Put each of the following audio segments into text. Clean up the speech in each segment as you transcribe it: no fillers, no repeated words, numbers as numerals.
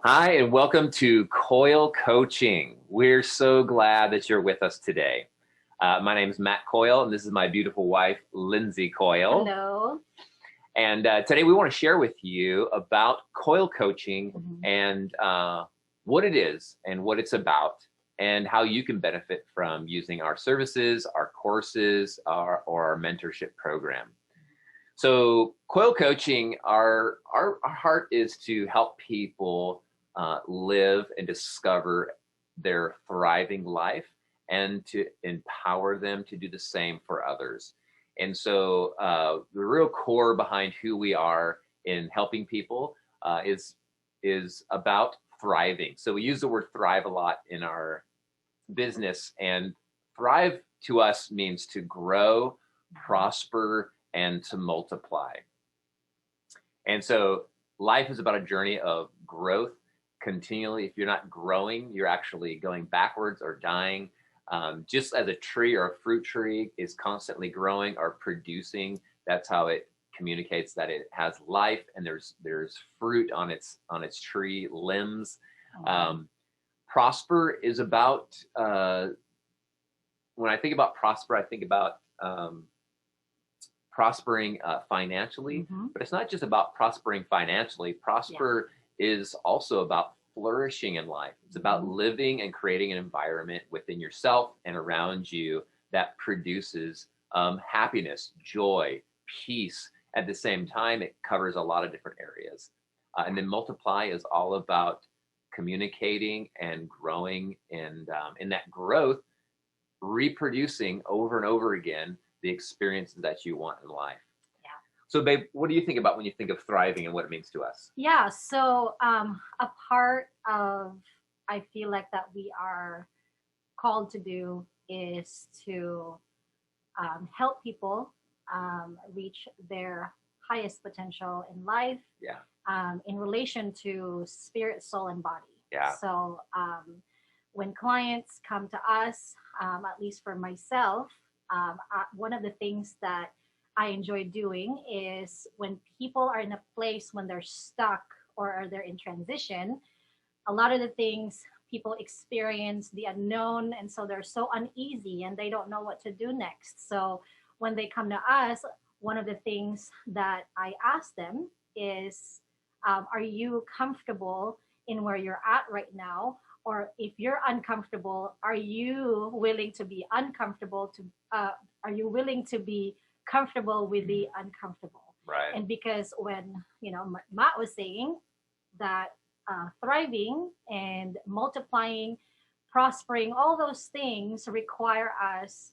Hi, and welcome to Coil Coaching. We're so glad that you're with us today. My name is Matt Coil, and this is my beautiful wife, Lindsay Coil. Hello. And today we want to share with you about Coil Coaching and what it is and what it's about and how you can benefit from using our services, our courses, or our mentorship program. So Coil Coaching, our heart is to help people live and discover their thriving life and to empower them to do the same for others. And so the real core behind who we are in helping people is about thriving. So we use the word thrive a lot in our business, and thrive to us means to grow, prosper, and to multiply. And so life is about a journey of growth continually. If you're not growing, you're actually going backwards or dying. Just as a tree or a fruit tree is constantly growing or producing, that's how it communicates that it has life and there's fruit on its tree limbs. Prosper is about, when I think about prosper, I think about prospering financially, but it's not just about prospering financially. Prosper is also about flourishing in life. It's about living and creating an environment within yourself and around you that produces happiness, joy, peace. At the same time, it covers a lot of different areas. And then multiply is all about communicating and growing, and in that growth, reproducing over and over again the experiences that you want in life. Yeah. So babe, what do you think about when you think of thriving and what it means to us? Yeah. So a part of, I feel like that we are called to do is to help people reach their highest potential in life. Yeah. In relation to spirit, soul, and body. Yeah. So when clients come to us, at least for myself, one of the things that I enjoy doing is when people are in a place when they're stuck or they're in transition, a lot of the things people experience the unknown, and so they're so uneasy and they don't know what to do next. So when they come to us, one of the things that I ask them is, are you comfortable in where you're at right now? Or if you're uncomfortable, are you willing to be uncomfortable? Are you willing to be comfortable with the uncomfortable? Right. And because when Matt was saying that thriving and multiplying, prospering, all those things require us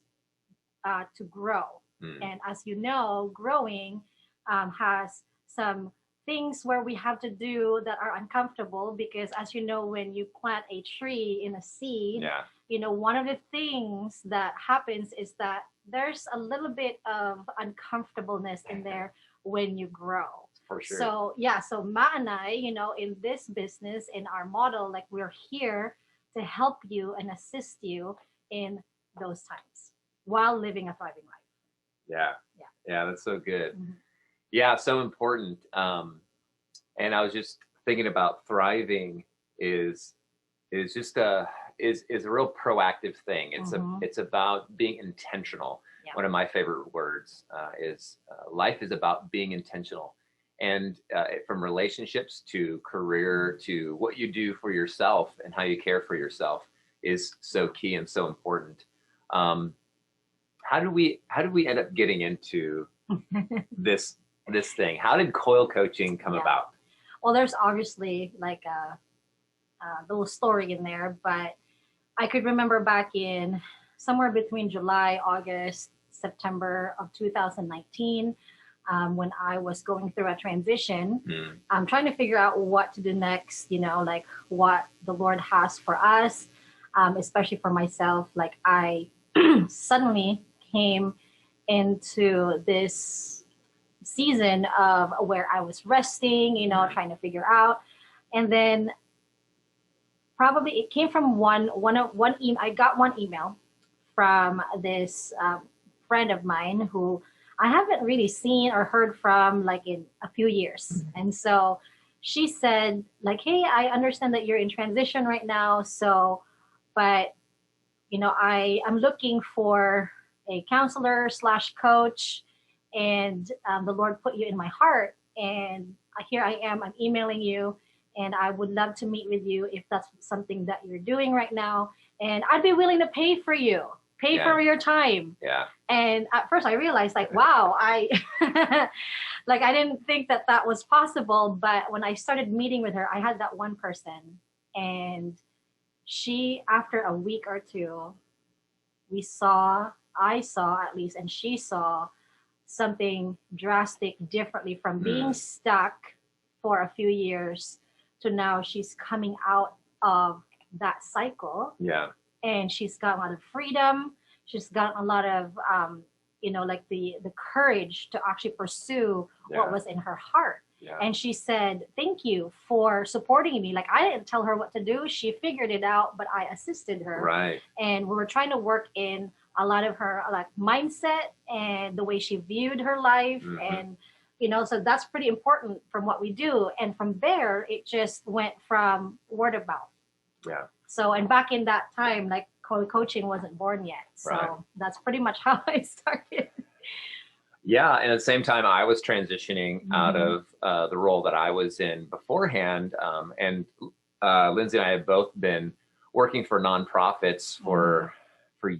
to grow. And as you know, growing has some things where we have to do that are uncomfortable, because as you know, when you plant a tree in a seed, one of the things that happens is that there's a little bit of uncomfortableness in there when you grow. For sure. So Matt and I, in this business, in our model, like, we're here to help you and assist you in those times while living a thriving life. Yeah, that's so good. Yeah, so important. And I was just thinking about thriving is just a real proactive thing. It's about being intentional. Yeah. One of my favorite words is life is about being intentional, and from relationships to career to what you do for yourself and how you care for yourself is so key and so important. How do we end up getting into this thing? How did Coil Coaching come about? Well, there's obviously like a little story in there, but I could remember back in somewhere between July, August, September of 2019, when I was going through a transition. I'm trying to figure out what to do next, like what the Lord has for us, especially for myself. Like, I suddenly came into this season of where I was resting, trying to figure out. And then probably it came from I got one email from this friend of mine who I haven't really seen or heard from like in a few years. And so she said like, hey, I understand that you're in transition right now. So, but I'm looking for a counselor slash coach, and the Lord put you in my heart. And here I am, I'm emailing you, and I would love to meet with you if that's something that you're doing right now. And I'd be willing to pay for you, pay for your time. Yeah. And at first I realized like, wow, I like, I didn't think that that was possible. But when I started meeting with her, I had that one person, and she, after a week or two, I saw at least, and she saw something drastic differently from being stuck for a few years to now she's coming out of that cycle. Yeah. And she's got a lot of freedom. She's got a lot of, like the courage to actually pursue what was in her heart. Yeah. And she said, thank you for supporting me. Like, I didn't tell her what to do. She figured it out, but I assisted her. Right. And we were trying to work in a lot of her like mindset and the way she viewed her life. And, so that's pretty important from what we do. And from there, it just went from word of mouth. Yeah. So, and back in that time, like, Coil Coaching wasn't born yet. So that's pretty much how I started. Yeah, and at the same time, I was transitioning out of the role that I was in beforehand. And Lindsay and I have both been working for nonprofits for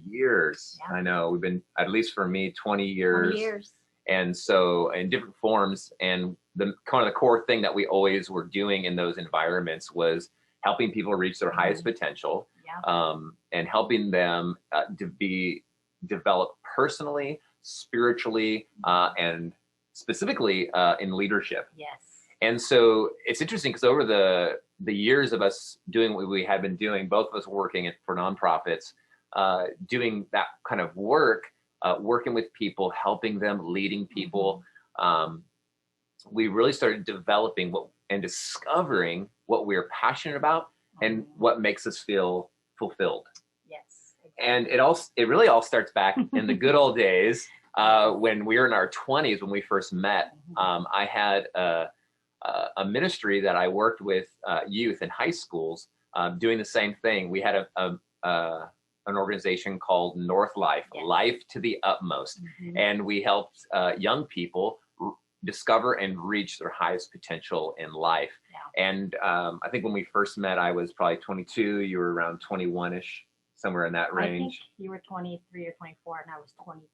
years. Yeah. I know we've been, at least for me, 20 years. 20 years. And so in different forms, and the kind of the core thing that we always were doing in those environments was helping people reach their highest potential, and helping them to be developed personally, spiritually, and specifically in leadership. Yes. And so it's interesting because over the years of us doing what we had been doing, both of us working for nonprofits, doing that kind of work, working with people, helping them, leading people, we really started developing and discovering what we're passionate about and what makes us feel fulfilled. Yes. And it really all starts back in the good old days when we were in our 20s, when we first met. I had a ministry that I worked with youth in high schools doing the same thing. We had an organization called North Life, Life to the Utmost. And we helped young people discover and reach their highest potential in life. Yeah. And I think when we first met, I was probably 22, you were around 21-ish, somewhere in that range. I think you were 23 or 24 and I was 22.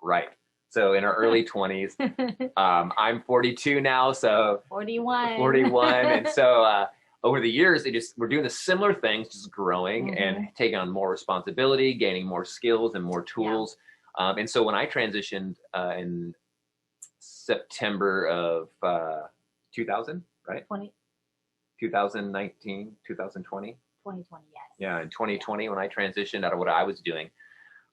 Right. So in our early 20s, I'm 42 now, so 41. And so over the years, we're doing the similar things, just growing and taking on more responsibility, gaining more skills and more tools. Yeah. And so when I transitioned in September of 2000, right? 2019, 2020? 2020, yes. Yeah, in 2020 when I transitioned out of what I was doing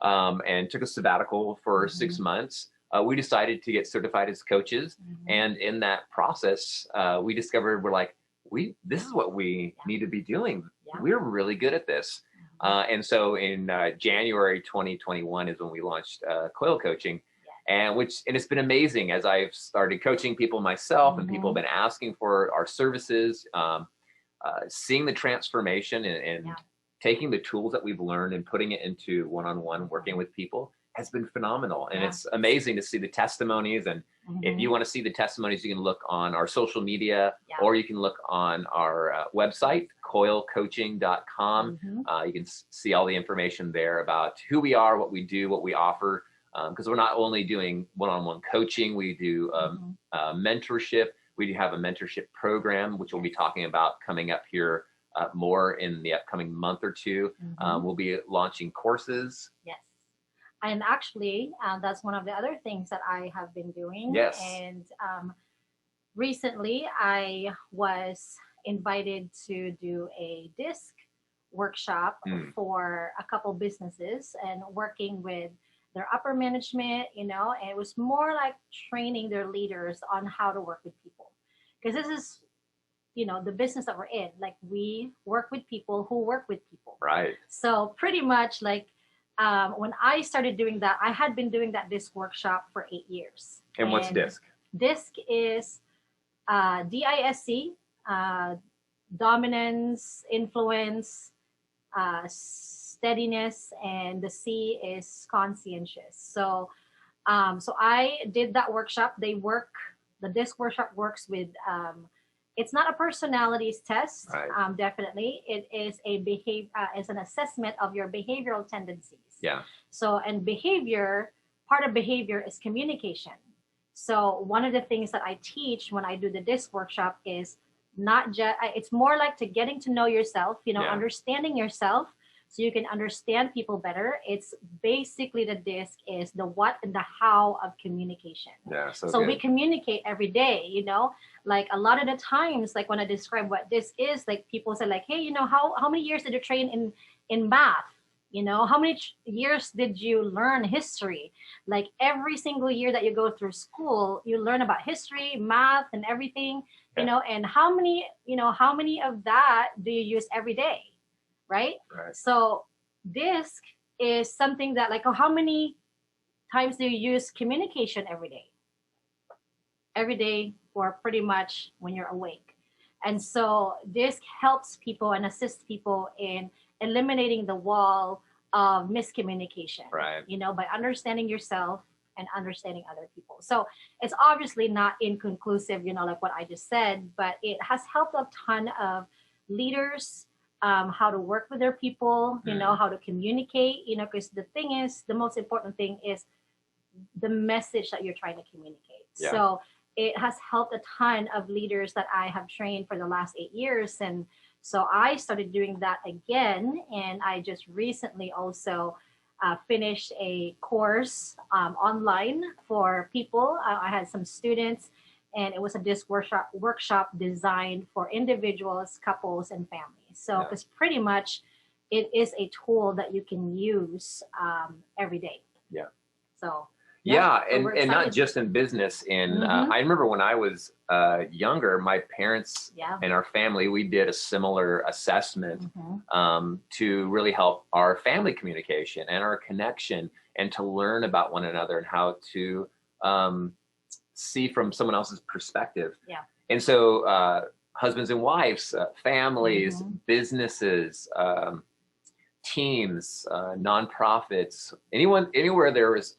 and took a sabbatical for 6 months, we decided to get certified as coaches. And in that process, we discovered this is what we need to be doing. Yeah. We're really good at this. And so in January 2021 is when we launched Coil Coaching. And it's been amazing as I've started coaching people myself, and people have been asking for our services, seeing the transformation and taking the tools that we've learned and putting it into one-on-one working with people has been phenomenal. And it's amazing to see the testimonies. And if you want to see the testimonies, you can look on our social media, or you can look on our website, coilcoaching.com. You can see all the information there about who we are, what we do, what we offer. Because we're not only doing one-on-one coaching, we do mentorship. We do have a mentorship program, which we'll be talking about coming up here more in the upcoming month or two. We'll be launching courses. Yes. And actually, that's one of the other things that I have been doing. Yes. And recently, I was invited to do a DISC workshop for a couple businesses and working with their upper management, and it was more like training their leaders on how to work with people. Because this is, the business that we're in. Like, we work with people who work with people. Right. So pretty much like when I started doing that, I had been doing that DISC workshop for 8 years. And what's DISC? DISC is DISC, dominance, influence, steadiness, and the C is conscientious. So so I did that workshop. The disc workshop works with, it's not a personalities test, Right. definitely. It is it's an assessment of your behavioral tendencies. Yeah. So, and part of behavior is communication. So one of the things that I teach when I do the disc workshop is not just, it's more like to getting to know yourself, Yeah. understanding yourself so you can understand people better. It's basically the disc is the what and the how of communication. Yeah. So So good. we communicate every day, like a lot of the times, like when I describe what this is, like people say like, hey, how many years did you train in math? How many years did you learn history? Like every single year that you go through school, you learn about history, math, and everything, and how many of that do you use every day? Right? Right. So disc is something that like, how many times do you use communication every day? Every day for pretty much when you're awake. And so disc helps people and assists people in eliminating the wall of miscommunication. Right. By understanding yourself and understanding other people. So it's obviously not inconclusive, like what I just said, but it has helped a ton of leaders, how to work with their people, how to communicate, because the most important thing is the message that you're trying to communicate. Yeah. So it has helped a ton of leaders that I have trained for the last 8 years. And so I started doing that again. And I just recently also finished a course online for people. I had some students, and it was a disc workshop designed for individuals, couples, and families. So because pretty much it is a tool that you can use every day. Yeah. So yeah, so and not just in business. I remember when I was younger, my parents and our family, we did a similar assessment to really help our family communication and our connection, and to learn about one another and how to see from someone else's perspective. Yeah. And so husbands and wives, families, businesses, teams, nonprofits, anywhere there is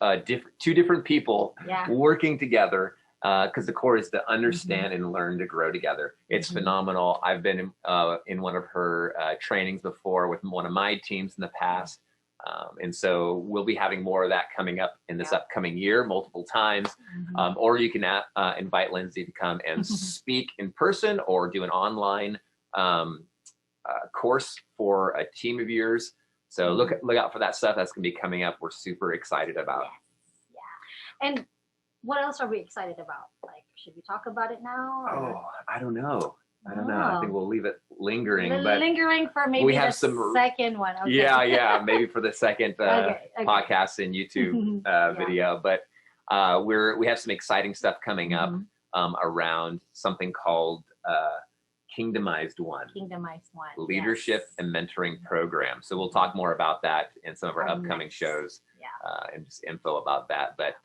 two different people working together, because the core is to understand and learn to grow together. It's phenomenal. I've been in one of her trainings before with one of my teams in the past. And so we'll be having more of that coming up in this upcoming year, multiple times. Or you can invite Lindsay to come and speak in person, or do an online course for a team of yours. So look out for that stuff. That's going to be coming up. We're super excited about. Yes. Yeah. And what else are we excited about? Like, should we talk about it now? Or? Oh, I don't know. I think we'll leave it lingering. Lingering for maybe we have the second one. Okay. Yeah, maybe for the second podcast and YouTube video. But we have some exciting stuff coming up around something called Kingdomized One. Leadership and mentoring program. So we'll talk more about that in some of our upcoming shows, and just info about that. But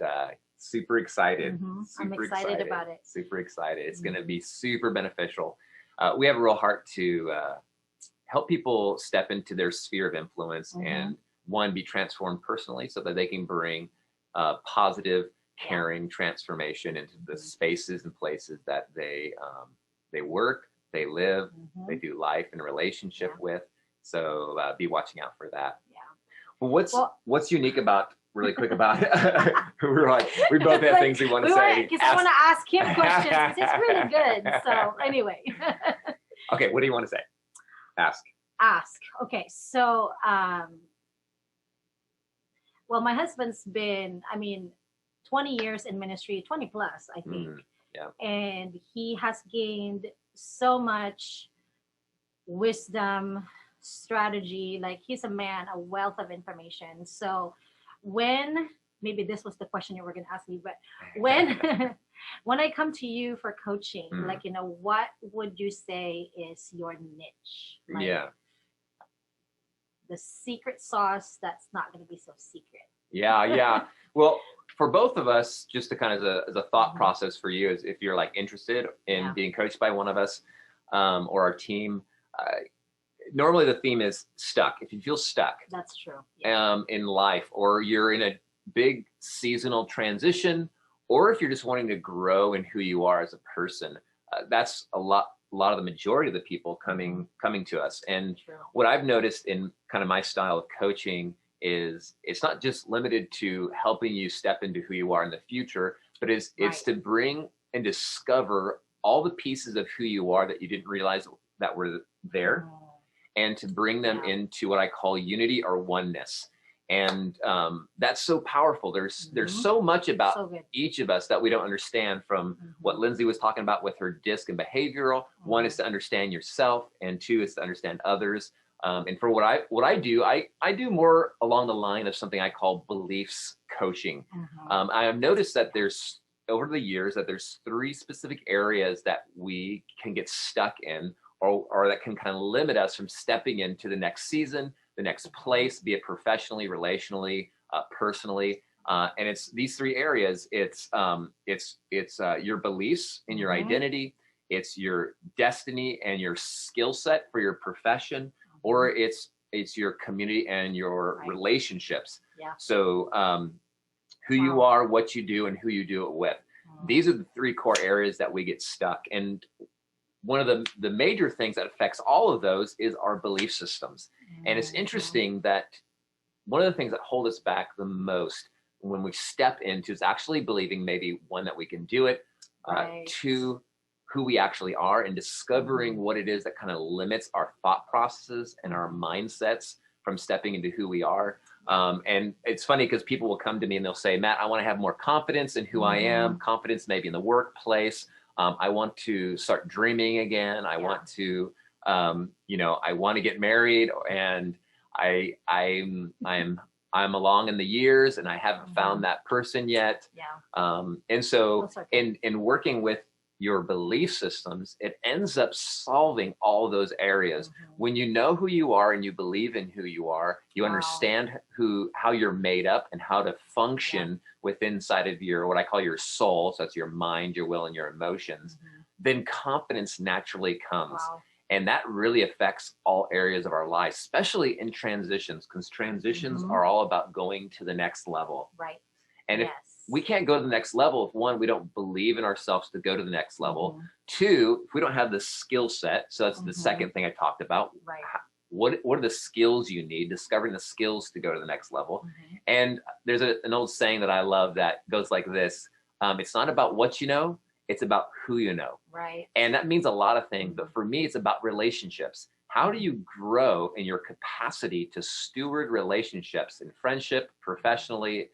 super excited. I'm excited about it. Super excited. It's going to be super beneficial. We have a real heart to help people step into their sphere of influence and be transformed personally, so that they can bring positive, caring transformation into the spaces and places that they work, they live, they do life and relationship with. So be watching out for that. Yeah. Well, what's unique about, really quick about we both have things we want to say. Because I want to ask him questions, because it's really good. So anyway. Okay, what do you want to say? Ask. Okay, so well, my husband's been, 20 years in ministry, 20 plus, I think. And he has gained so much wisdom, strategy. Like, he's a man, a wealth of information. So maybe this was the question you were going to ask me, but when I come to you for coaching, what would you say is your niche? The secret sauce that's not going to be so secret. Yeah. Well, for both of us, just to kind of as a thought process for you, is if you're like interested in being coached by one of us, or our team, normally the theme is stuck. If you feel stuck, That's true. in life, or you're in a big seasonal transition, or if you're just wanting to grow in who you are as a person, that's a lot of the majority of the people coming to us. And True. what I've noticed in kind of my style of coaching is it's not just limited to helping you step into who you are in the future, but it's to bring and discover all the pieces of who you are that you didn't realize that were there, and to bring them into what I call unity or oneness. And that's so powerful. There's so much about each of us that we don't understand, from what Lindsay was talking about with her DISC and behavioral. One is to understand yourself, and two is to understand others. And for what I do, I do more along the line of something I call beliefs coaching. I have noticed that there's, over the years, that there's 3 specific areas that we can get stuck in, or that can kind of limit us from stepping into the next season, the next place, be it professionally, relationally, personally. And it's these 3 areas. It's your beliefs and your identity. It's your destiny and your skill set for your profession, or it's your community and your relationships. So who you are, what you do, and who you do it with. These are the 3 core areas that we get stuck. And one of the major things that affects all of those is our belief systems. And it's interesting that one of the things that hold us back the most when we step into is actually believing, maybe, 1, that we can do it, 2, who we actually are, and discovering what it is that kind of limits our thought processes and our mindsets from stepping into who we are. And it's funny because people will come to me and they'll say, Matt, I want to have more confidence in who I am, confidence maybe in the workplace. I want to start dreaming again. I want to, I want to get married, and I'm along in the years, and I haven't found that person yet. And so in working with your belief systems, it ends up solving all those areas. When you know who you are and you believe in who you are, you understand how you're made up and how to function within inside of your, what I call your soul. So that's your mind, your will, and your emotions. Then confidence naturally comes. And that really affects all areas of our life, especially in transitions, because transitions are all about going to the next level. And if we can't go to the next level, if 1, we don't believe in ourselves to go to the next level. 2, if we don't have the skill set, so that's the second thing I talked about. What are the skills you need? Discovering the skills to go to the next level. And there's an old saying that I love that goes like this: it's not about what you know, it's about who you know. And that means a lot of things, but for me, it's about relationships. How do you grow in your capacity to steward relationships in friendship, professionally,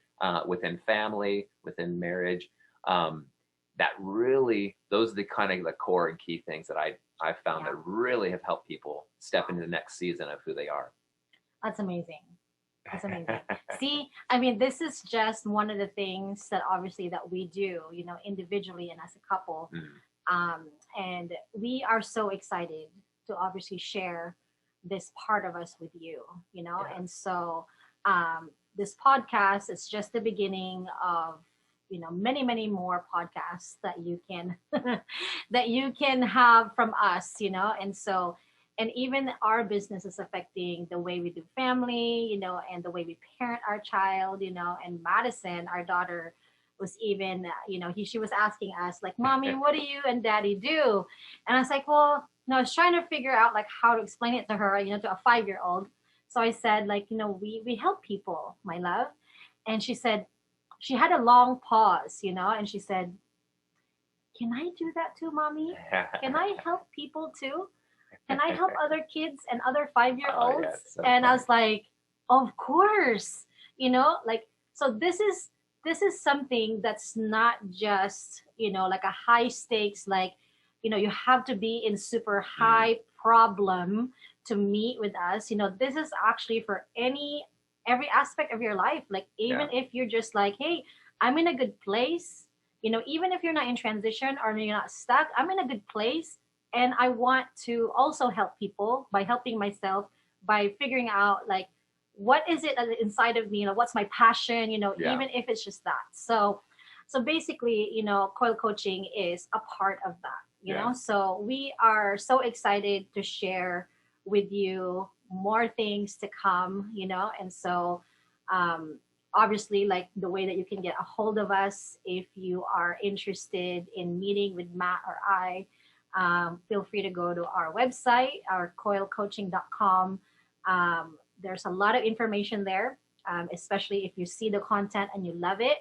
within family, within marriage? That really, those are the kind of the core and key things that I've found that really have helped people step into the next season of who they are. That's amazing. That's amazing. See, I mean, this is just one of the things that obviously that we do, individually and as a couple. And we are so excited to obviously share this part of us with you, and so this podcast is just the beginning of many, many more podcasts that you can that you can have from us, and so, and even our business is affecting the way we do family, and the way we parent our child, and Madison, our daughter, was even, she was asking us, like, Mommy, what do you and Daddy do? And I was like, well, I was trying to figure out like how to explain it to her, to a 5-year-old. So I said, like, we help people, my love. And she said, she had a long pause, and she said, can I do that too, Mommy? Can I help people too? Can I help other kids and other 5-year-olds? So and funny. I was like, of course, like, so this is something that's not just, like a high stakes, like, you have to be in super high problem to meet with us. This is actually for every aspect of your life. Like, even if you're just like, hey, I'm in a good place, even if you're not in transition or you're not stuck, I'm in a good place. And I want to also help people by helping myself, by figuring out like, what is it inside of me? What's my passion? Even if it's just that. So basically, Coil Coaching is a part of that. you Yeah. know. So we are so excited to share with you more things to come, you know. And so obviously, like the way that you can get a hold of us if you are interested in meeting with Matt or I, feel free to go to our website, our coilcoaching.com. There's a lot of information there, especially if you see the content and you love it.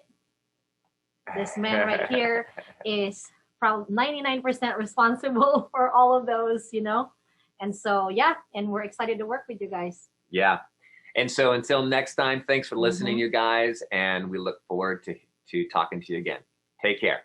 This man right here is probably 99% responsible for all of those, you know. And so, yeah, and we're excited to work with you guys. Yeah. And so until next time, thanks for listening, you guys, and we look forward to talking to you again. Take care.